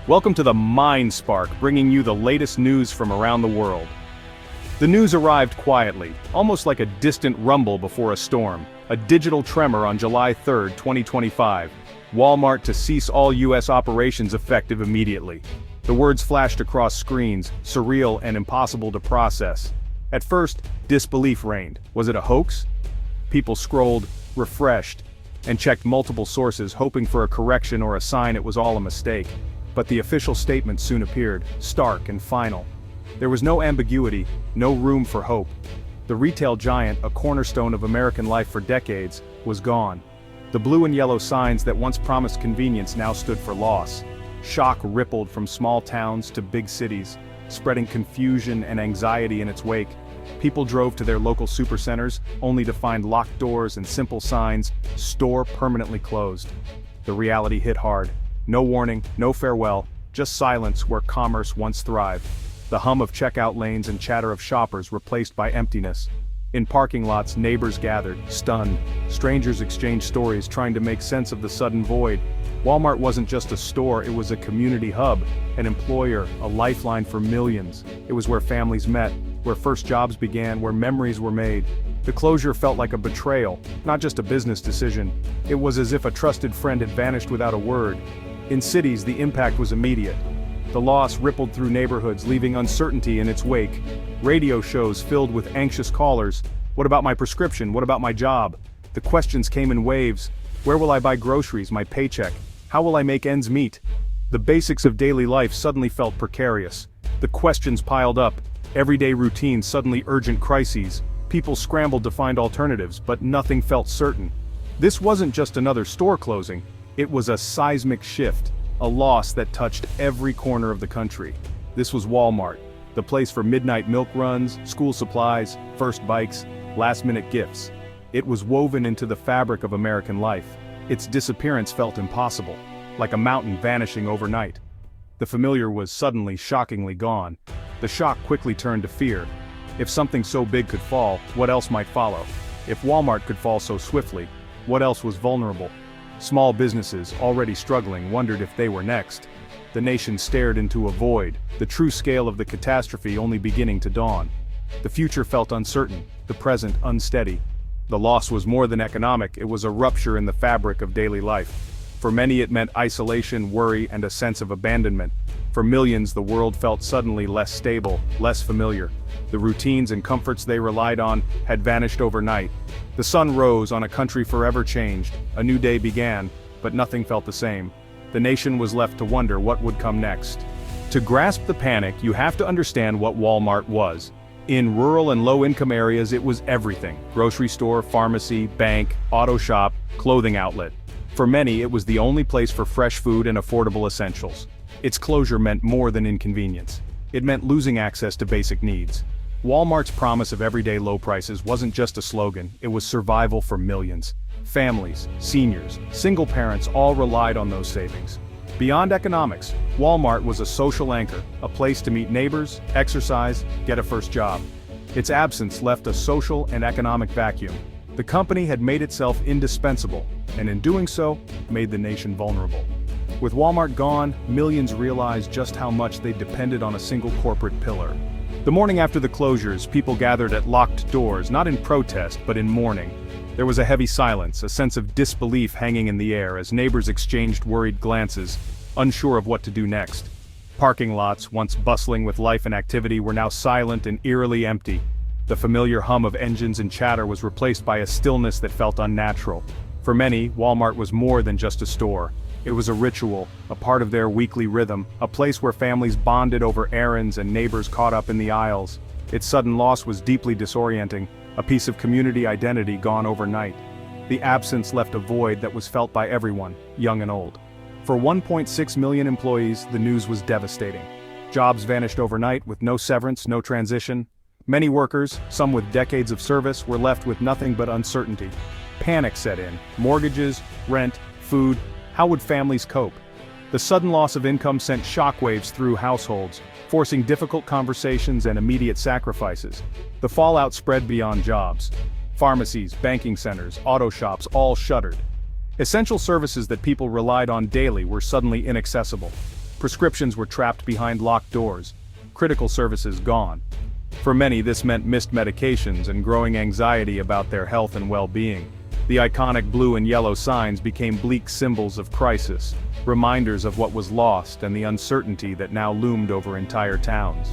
Welcome to the Mind Spark, bringing you the latest news from around the world. The news arrived quietly, almost like a distant rumble before a storm. A digital tremor on July 3, 2025. Walmart to cease all U.S. operations effective immediately. The words flashed across screens, surreal and impossible to process. At first, disbelief reigned. Was it a hoax? People scrolled, refreshed, and checked multiple sources hoping for a correction or a sign it was all a mistake. But the official statement soon appeared, stark and final. There was no ambiguity, no room for hope. The retail giant, a cornerstone of American life for decades, was gone. The blue and yellow signs that once promised convenience now stood for loss. Shock rippled from small towns to big cities, spreading confusion and anxiety in its wake. People drove to their local supercenters, only to find locked doors and simple signs, "Store permanently closed." The reality hit hard. No warning, no farewell, just silence where commerce once thrived. The hum of checkout lanes and chatter of shoppers replaced by emptiness. In parking lots, neighbors gathered, stunned. Strangers exchanged stories trying to make sense of the sudden void. Walmart wasn't just a store, it was a community hub, an employer, a lifeline for millions. It was where families met, where first jobs began, where memories were made. The closure felt like a betrayal, not just a business decision. It was as if a trusted friend had vanished without a word. In cities, the impact was immediate. The loss rippled through neighborhoods, leaving uncertainty in its wake. Radio shows filled with anxious callers. What about my prescription? What about my job? The questions came in waves. Where will I buy groceries, my paycheck? How will I make ends meet? The basics of daily life suddenly felt precarious. The questions piled up. Everyday routines suddenly urgent crises. People scrambled to find alternatives, but nothing felt certain. This wasn't just another store closing. It was a seismic shift. A loss that touched every corner of the country. This was Walmart, the place for midnight milk runs, school supplies, first bikes, last-minute gifts. It was woven into the fabric of American life. Its disappearance felt impossible, like a mountain vanishing overnight. The familiar was suddenly, shockingly gone. The shock quickly turned to fear. If something so big could fall, what else might follow? If Walmart could fall so swiftly, what else was vulnerable? Small businesses, already struggling, wondered if they were next. The nation stared into a void, the true scale of the catastrophe only beginning to dawn. The future felt uncertain, the present unsteady. The loss was more than economic, it was a rupture in the fabric of daily life. For many it meant isolation, worry, and a sense of abandonment. For millions the world felt suddenly less stable, less familiar. The routines and comforts they relied on had vanished overnight. The sun rose on a country forever changed, a new day began, but nothing felt the same. The nation was left to wonder what would come next. To grasp the panic, you have to understand what Walmart was. In rural and low-income areas it was everything: grocery store, pharmacy, bank, auto shop, clothing outlet. For many it was the only place for fresh food and affordable essentials. Its closure meant more than inconvenience. It meant losing access to basic needs. Walmart's promise of everyday low prices wasn't just a slogan, it was survival for millions. Families, seniors, single parents all relied on those savings. Beyond economics, Walmart was a social anchor, a place to meet neighbors, exercise, get a first job. Its absence left a social and economic vacuum. The company had made itself indispensable, and in doing so, made the nation vulnerable. With Walmart gone, millions realized just how much they depended on a single corporate pillar. The morning after the closures, people gathered at locked doors, not in protest, but in mourning. There was a heavy silence, a sense of disbelief hanging in the air as neighbors exchanged worried glances, unsure of what to do next. Parking lots, once bustling with life and activity, were now silent and eerily empty. The familiar hum of engines and chatter was replaced by a stillness that felt unnatural. For many, Walmart was more than just a store. It was a ritual, a part of their weekly rhythm, a place where families bonded over errands and neighbors caught up in the aisles. Its sudden loss was deeply disorienting, a piece of community identity gone overnight. The absence left a void that was felt by everyone, young and old. For 1.6 million employees, the news was devastating. Jobs vanished overnight with no severance, no transition. Many workers, some with decades of service, were left with nothing but uncertainty. Panic set in: mortgages, rent, food. How would families cope? The sudden loss of income sent shockwaves through households, forcing difficult conversations and immediate sacrifices. The fallout spread beyond jobs. Pharmacies, banking centers, auto shops all shuttered. Essential services that people relied on daily were suddenly inaccessible. Prescriptions were trapped behind locked doors. Critical services gone. For many, this meant missed medications and growing anxiety about their health and well-being. The iconic blue and yellow signs became bleak symbols of crisis, reminders of what was lost and the uncertainty that now loomed over entire towns.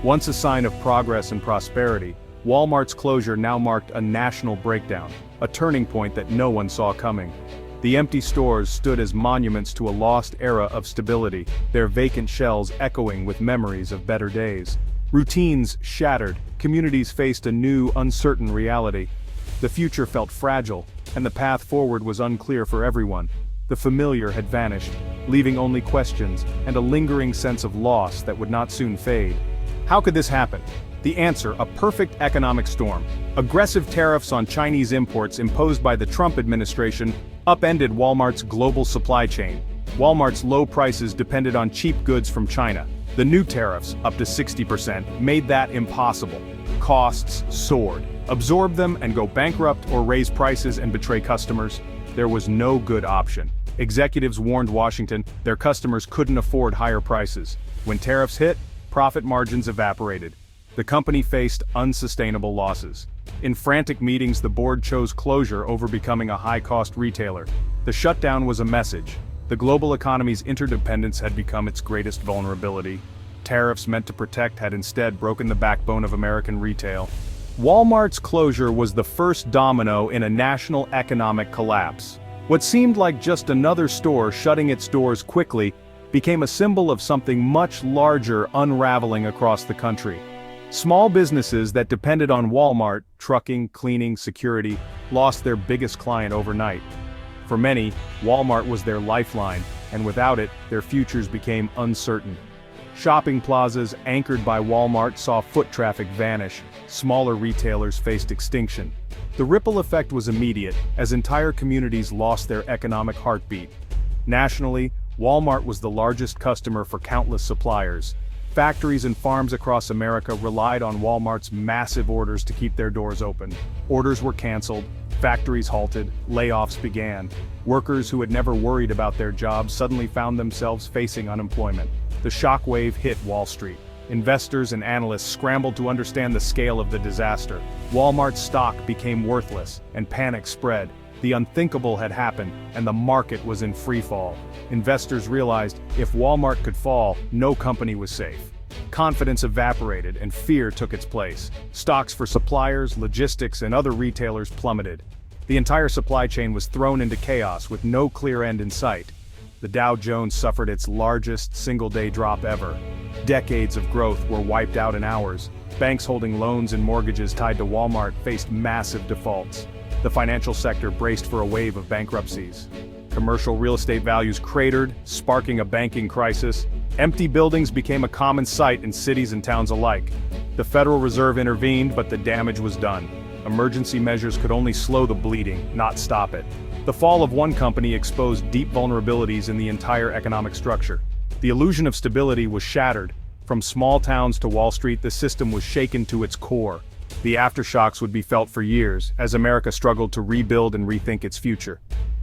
Once a sign of progress and prosperity, Walmart's closure now marked a national breakdown, a turning point that no one saw coming. The empty stores stood as monuments to a lost era of stability, their vacant shelves echoing with memories of better days. Routines shattered, communities faced a new, uncertain reality. The future felt fragile, and the path forward was unclear for everyone. The familiar had vanished, leaving only questions and a lingering sense of loss that would not soon fade. How could this happen? The answer, a perfect economic storm. Aggressive tariffs on Chinese imports imposed by the Trump administration upended Walmart's global supply chain. Walmart's low prices depended on cheap goods from China. The new tariffs, up to 60%, made that impossible. Costs soared. Absorb them and go bankrupt or raise prices and betray customers? There was no good option. Executives warned Washington their customers couldn't afford higher prices. When tariffs hit, profit margins evaporated. The company faced unsustainable losses. In frantic meetings, the board chose closure over becoming a high-cost retailer. The shutdown was a message. The global economy's interdependence had become its greatest vulnerability. Tariffs meant to protect had instead broken the backbone of American retail. Walmart's closure was the first domino in a national economic collapse. What seemed like just another store shutting its doors quickly became a symbol of something much larger unraveling across the country. Small businesses that depended on Walmart, trucking, cleaning, security, lost their biggest client overnight. For many, Walmart was their lifeline, and without it, their futures became uncertain. Shopping plazas anchored by Walmart saw foot traffic vanish. Smaller retailers faced extinction. The ripple effect was immediate, as entire communities lost their economic heartbeat. Nationally, Walmart was the largest customer for countless suppliers. Factories and farms across America relied on Walmart's massive orders to keep their doors open. Orders were canceled, factories halted, layoffs began. Workers who had never worried about their jobs suddenly found themselves facing unemployment. The shockwave hit Wall Street. Investors and analysts scrambled to understand the scale of the disaster. Walmart's stock became worthless, and panic spread. The unthinkable had happened, and the market was in freefall. Investors realized if Walmart could fall, no company was safe. Confidence evaporated, and fear took its place. Stocks for suppliers, logistics, and other retailers plummeted. The entire supply chain was thrown into chaos with no clear end in sight. The Dow Jones suffered its largest single-day drop ever. Decades of growth were wiped out in hours. Banks holding loans and mortgages tied to Walmart faced massive defaults. The financial sector braced for a wave of bankruptcies. Commercial real estate values cratered, sparking a banking crisis. Empty buildings became a common sight in cities and towns alike. The Federal Reserve intervened, but the damage was done. Emergency measures could only slow the bleeding, not stop it. The fall of one company exposed deep vulnerabilities in the entire economic structure. The illusion of stability was shattered. From small towns to Wall Street, the system was shaken to its core. The aftershocks would be felt for years, as America struggled to rebuild and rethink its future.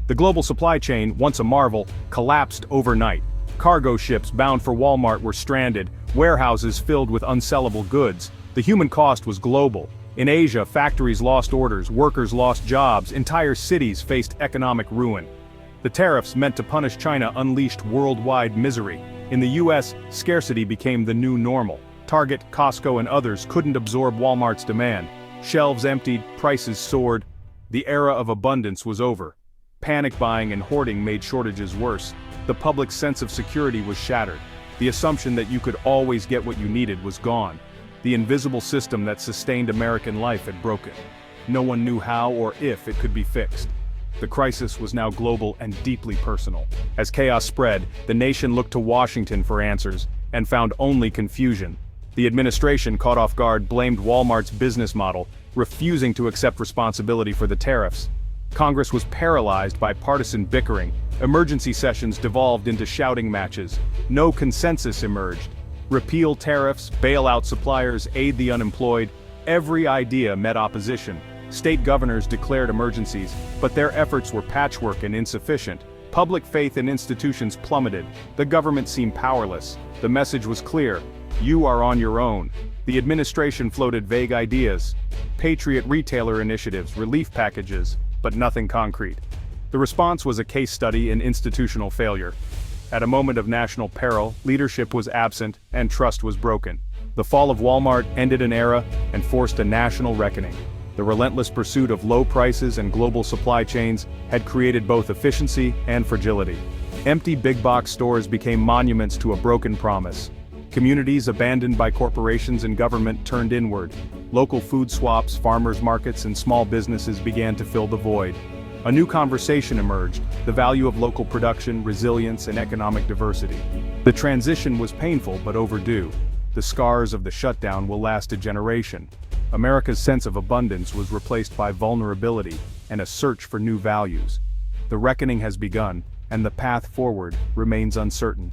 The global supply chain, once a marvel, collapsed overnight. Cargo ships bound for Walmart were stranded, warehouses filled with unsellable goods. The human cost was global. In Asia, factories lost orders, workers lost jobs, entire cities faced economic ruin. The tariffs meant to punish China unleashed worldwide misery. In the US, scarcity became the new normal. Target, Costco, and others couldn't absorb Walmart's demand. Shelves emptied, prices soared. The era of abundance was over. Panic buying and hoarding made shortages worse. The public's sense of security was shattered. The assumption that you could always get what you needed was gone. The invisible system that sustained American life had broken. No one knew how or if it could be fixed. The crisis was now global and deeply personal. As chaos spread, the nation looked to Washington for answers, and found only confusion. The administration, caught off guard, blamed Walmart's business model, refusing to accept responsibility for the tariffs. Congress was paralyzed by partisan bickering. Emergency sessions devolved into shouting matches. No consensus emerged. Repeal tariffs, bail out suppliers, aid the unemployed. Every idea met opposition. State governors declared emergencies, but their efforts were patchwork and insufficient. Public faith in institutions plummeted. The government seemed powerless. The message was clear: you are on your own. The administration floated vague ideas, patriot retailer initiatives, relief packages, but nothing concrete. The response was a case study in institutional failure. At a moment of national peril, leadership was absent and trust was broken. The fall of Walmart ended an era and forced a national reckoning. The relentless pursuit of low prices and global supply chains had created both efficiency and fragility. Empty big-box stores became monuments to a broken promise. Communities abandoned by corporations and government turned inward. Local food swaps, farmers markets, and small businesses began to fill the void. A new conversation emerged: the value of local production, resilience, and economic diversity. The transition was painful but overdue. The scars of the shutdown will last a generation. America's sense of abundance was replaced by vulnerability and a search for new values. The reckoning has begun, and the path forward remains uncertain.